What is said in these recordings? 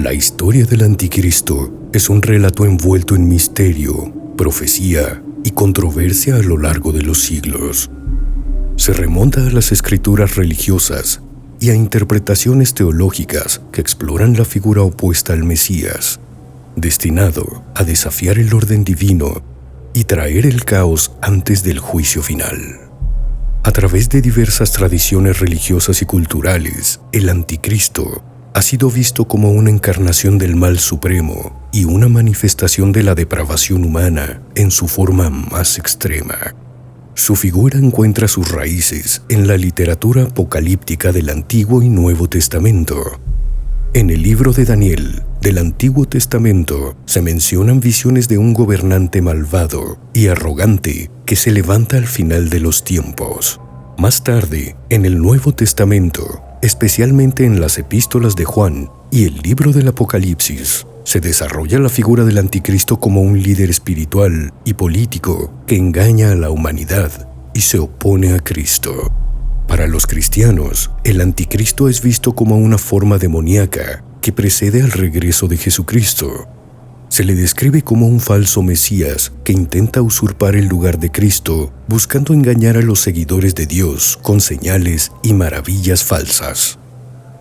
La historia del Anticristo es un relato envuelto en misterio, profecía y controversia a lo largo de los siglos. Se remonta a las escrituras religiosas y a interpretaciones teológicas que exploran la figura opuesta al Mesías, destinado a desafiar el orden divino y traer el caos antes del juicio final. A través de diversas tradiciones religiosas y culturales, el Anticristo ha sido visto como una encarnación del mal supremo y una manifestación de la depravación humana en su forma más extrema. Su figura encuentra sus raíces en la literatura apocalíptica del Antiguo y Nuevo Testamento. En el libro de Daniel del Antiguo Testamento se mencionan visiones de un gobernante malvado y arrogante que se levanta al final de los tiempos. Más tarde, en el Nuevo Testamento, especialmente en las epístolas de Juan y el libro del Apocalipsis, se desarrolla la figura del Anticristo como un líder espiritual y político que engaña a la humanidad y se opone a Cristo. Para los cristianos, el Anticristo es visto como una forma demoníaca que precede al regreso de Jesucristo. Se le describe como un falso Mesías que intenta usurpar el lugar de Cristo, buscando engañar a los seguidores de Dios con señales y maravillas falsas.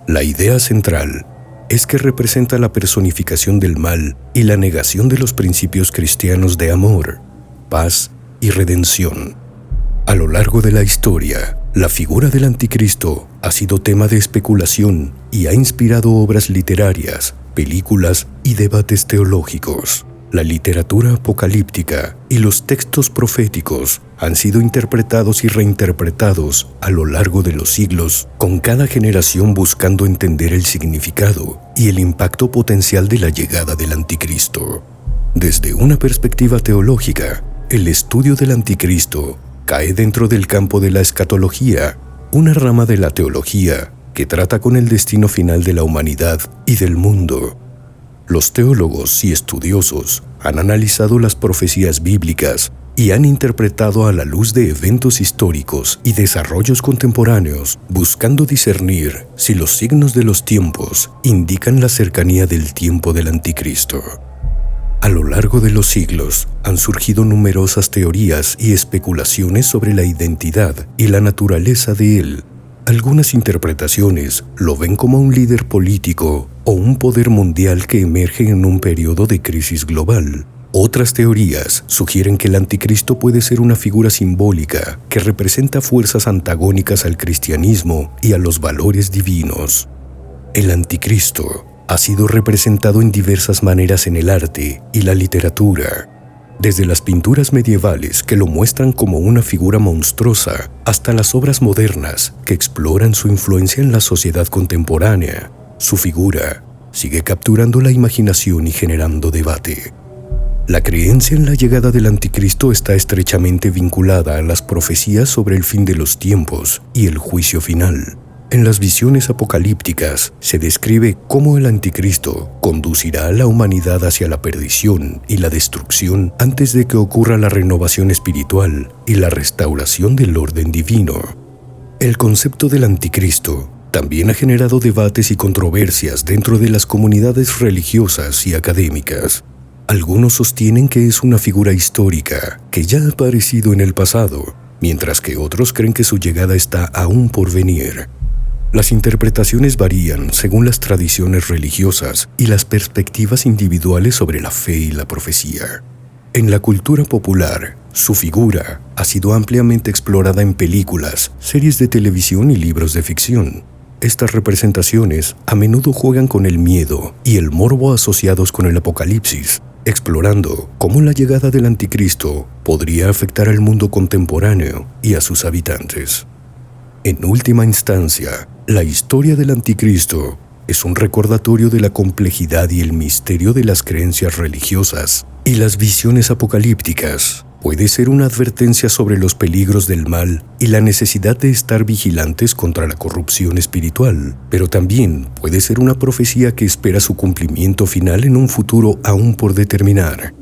La idea central es que representa la personificación del mal y la negación de los principios cristianos de amor, paz y redención. A lo largo de la historia, la figura del Anticristo ha sido tema de especulación y ha inspirado obras literarias, películas y debates teológicos. La literatura apocalíptica y los textos proféticos han sido interpretados y reinterpretados a lo largo de los siglos, con cada generación buscando entender el significado y el impacto potencial de la llegada del Anticristo. Desde una perspectiva teológica, el estudio del Anticristo cae dentro del campo de la escatología, una rama de la teología que trata con el destino final de la humanidad y del mundo. Los teólogos y estudiosos han analizado las profecías bíblicas y han interpretado a la luz de eventos históricos y desarrollos contemporáneos, buscando discernir si los signos de los tiempos indican la cercanía del tiempo del Anticristo. A lo largo de los siglos han surgido numerosas teorías y especulaciones sobre la identidad y la naturaleza de él. Algunas interpretaciones lo ven como un líder político o un poder mundial que emerge en un periodo de crisis global. Otras teorías sugieren que el Anticristo puede ser una figura simbólica que representa fuerzas antagónicas al cristianismo y a los valores divinos. El Anticristo ha sido representado en diversas maneras en el arte y la literatura, desde las pinturas medievales que lo muestran como una figura monstruosa hasta las obras modernas que exploran su influencia en la sociedad contemporánea. Su figura sigue capturando la imaginación y generando debate. La creencia en la llegada del Anticristo está estrechamente vinculada a las profecías sobre el fin de los tiempos y el juicio final. En las visiones apocalípticas se describe cómo el Anticristo conducirá a la humanidad hacia la perdición y la destrucción antes de que ocurra la renovación espiritual y la restauración del orden divino. El concepto del Anticristo también ha generado debates y controversias dentro de las comunidades religiosas y académicas. Algunos sostienen que es una figura histórica que ya ha aparecido en el pasado, mientras que otros creen que su llegada está aún por venir. Las interpretaciones varían según las tradiciones religiosas y las perspectivas individuales sobre la fe y la profecía. En la cultura popular, su figura ha sido ampliamente explorada en películas, series de televisión y libros de ficción. Estas representaciones a menudo juegan con el miedo y el morbo asociados con el apocalipsis, explorando cómo la llegada del Anticristo podría afectar al mundo contemporáneo y a sus habitantes. En última instancia, la historia del Anticristo es un recordatorio de la complejidad y el misterio de las creencias religiosas y las visiones apocalípticas. Puede ser una advertencia sobre los peligros del mal y la necesidad de estar vigilantes contra la corrupción espiritual, pero también puede ser una profecía que espera su cumplimiento final en un futuro aún por determinar.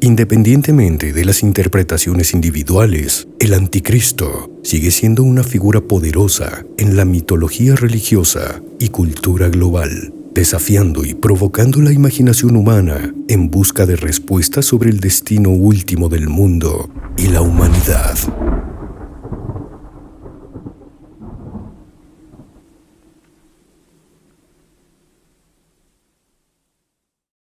Independientemente de las interpretaciones individuales, el Anticristo sigue siendo una figura poderosa en la mitología religiosa y cultura global, desafiando y provocando la imaginación humana en busca de respuestas sobre el destino último del mundo y la humanidad.